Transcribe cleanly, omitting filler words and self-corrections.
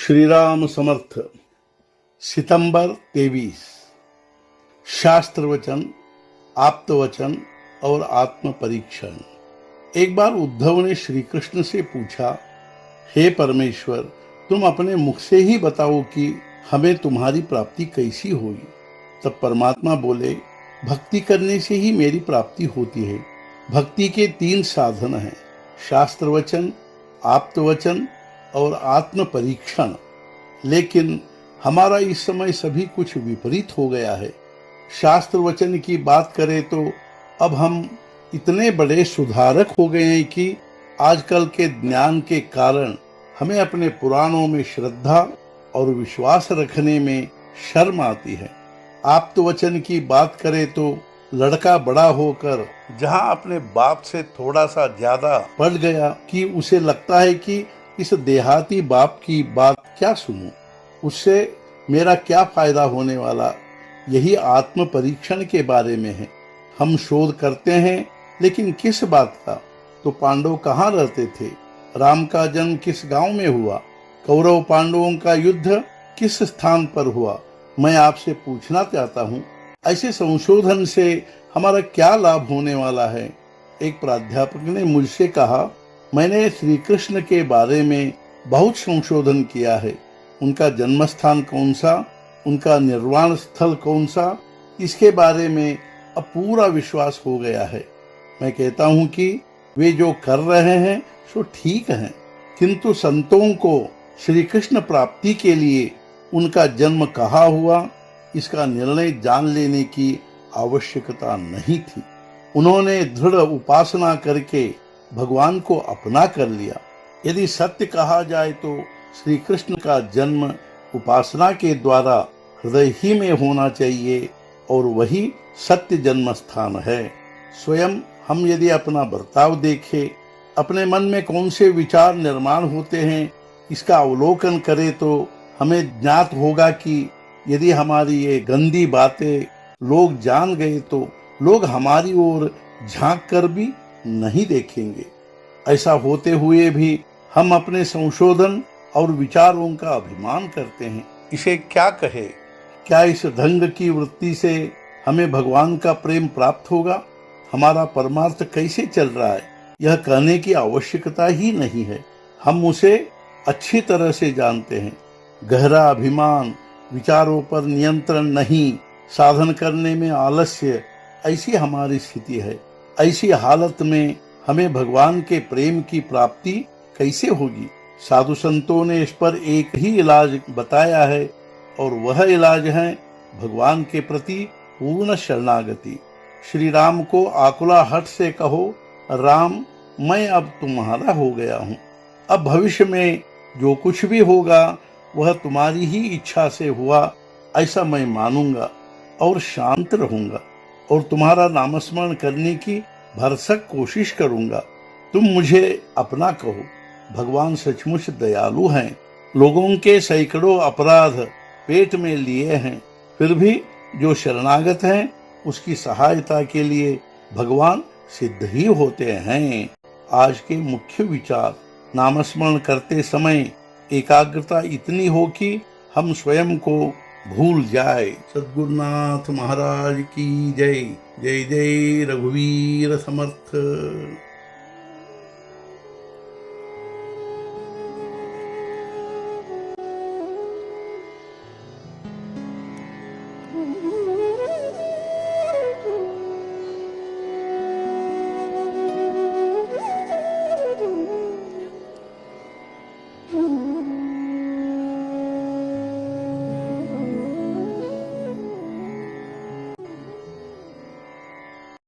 श्री राम समर्थ। सितंबर 23। शास्त्र वचन, आप्तवचन और आत्म परीक्षण। एक बार उद्धव ने श्री कृष्ण से पूछा, हे परमेश्वर, तुम अपने मुख से ही बताओ कि हमें तुम्हारी प्राप्ति कैसी होगी। तब परमात्मा बोले, भक्ति करने से ही मेरी प्राप्ति होती है। भक्ति के 3 साधन हैं, शास्त्र वचन, आप्तवचन और आत्म परीक्षण। लेकिन हमारा इस समय सभी कुछ विपरीत हो गया है। शास्त्र वचन की बात करें तो अब हम इतने बड़े सुधारक हो गए हैं कि आजकल के ज्ञान के कारण हमें अपने पुराणों में श्रद्धा और विश्वास रखने में शर्म आती है। आप्तवचन की बात करें तो लड़का बड़ा होकर जहां अपने बाप से थोड़ा सा ज्यादा पढ़ गया कि उसे लगता है कि इस देहाती बाप की बात क्या सुनूं, उससे मेरा क्या फायदा होने वाला। यही आत्म परीक्षण के बारे में है। हम शोध करते हैं, लेकिन किस बात का? तो पांडव कहाँ रहते थे, राम का जन्म किस गांव में हुआ, कौरव पांडवों का युद्ध किस स्थान पर हुआ, मैं आपसे पूछना चाहता हूँ, ऐसे संशोधन से हमारा क्या लाभ होने वाला है। एक प्राध्यापक ने मुझसे कहा, मैंने श्री कृष्ण के बारे में बहुत संशोधन किया है। उनका जन्म स्थान कौन सा, उनका निर्वाण स्थल कौन सा, इसके बारे में अब पूरा विश्वास हो गया है। मैं कहता हूँ कि वे जो कर रहे हैं सो ठीक है, किंतु संतों को श्री कृष्ण प्राप्ति के लिए उनका जन्म कहाँ हुआ, इसका निर्णय जान लेने की आवश्यकता नहीं थी। उन्होंने दृढ़ उपासना करके भगवान को अपना कर लिया। यदि सत्य कहा जाए तो श्री कृष्ण का जन्म उपासना के द्वारा हृदय ही में होना चाहिए और वही सत्य जन्म स्थान है। स्वयं हम यदि अपना बर्ताव देखें, अपने मन में कौन से विचार निर्माण होते हैं, इसका अवलोकन करें तो हमें ज्ञात होगा कि यदि हमारी ये गंदी बातें लोग जान गए तो लोग हमारी ओर झांक कर भी नहीं देखेंगे। ऐसा होते हुए भी हम अपने संशोधन और विचारों का अभिमान करते हैं। इसे क्या कहे? क्या इस ढंग की वृत्ति से हमें भगवान का प्रेम प्राप्त होगा? हमारा परमार्थ कैसे चल रहा है, यह कहने की आवश्यकता ही नहीं है। हम उसे अच्छी तरह से जानते हैं। गहरा अभिमान, विचारों पर नियंत्रण नहीं, साधन करने में आलस्य, ऐसी हमारी स्थिति है। ऐसी हालत में हमें भगवान के प्रेम की प्राप्ति कैसे होगी? साधु संतों ने इस पर एक ही इलाज बताया है, और वह इलाज है भगवान के प्रति पूर्ण शरणागति। श्री राम को आकुलाहट से कहो, राम मैं अब तुम्हारा हो गया हूँ। अब भविष्य में जो कुछ भी होगा वह तुम्हारी ही इच्छा से हुआ, ऐसा मैं मानूंगा और शांत रहूंगा और तुम्हारा नामस्मरण करने की भरसक कोशिश करूंगा। तुम मुझे अपना कहो। भगवान सचमुच दयालु हैं। लोगों के सैकड़ों अपराध पेट में लिए हैं, फिर भी जो शरणागत हैं उसकी सहायता के लिए भगवान सिद्ध ही होते हैं। आज के मुख्य विचार, नामस्मरण करते समय एकाग्रता इतनी हो कि हम स्वयं को भूल जाए। सद्गुरुनाथ महाराज की जय। जय जय रघुवीर समर्थ।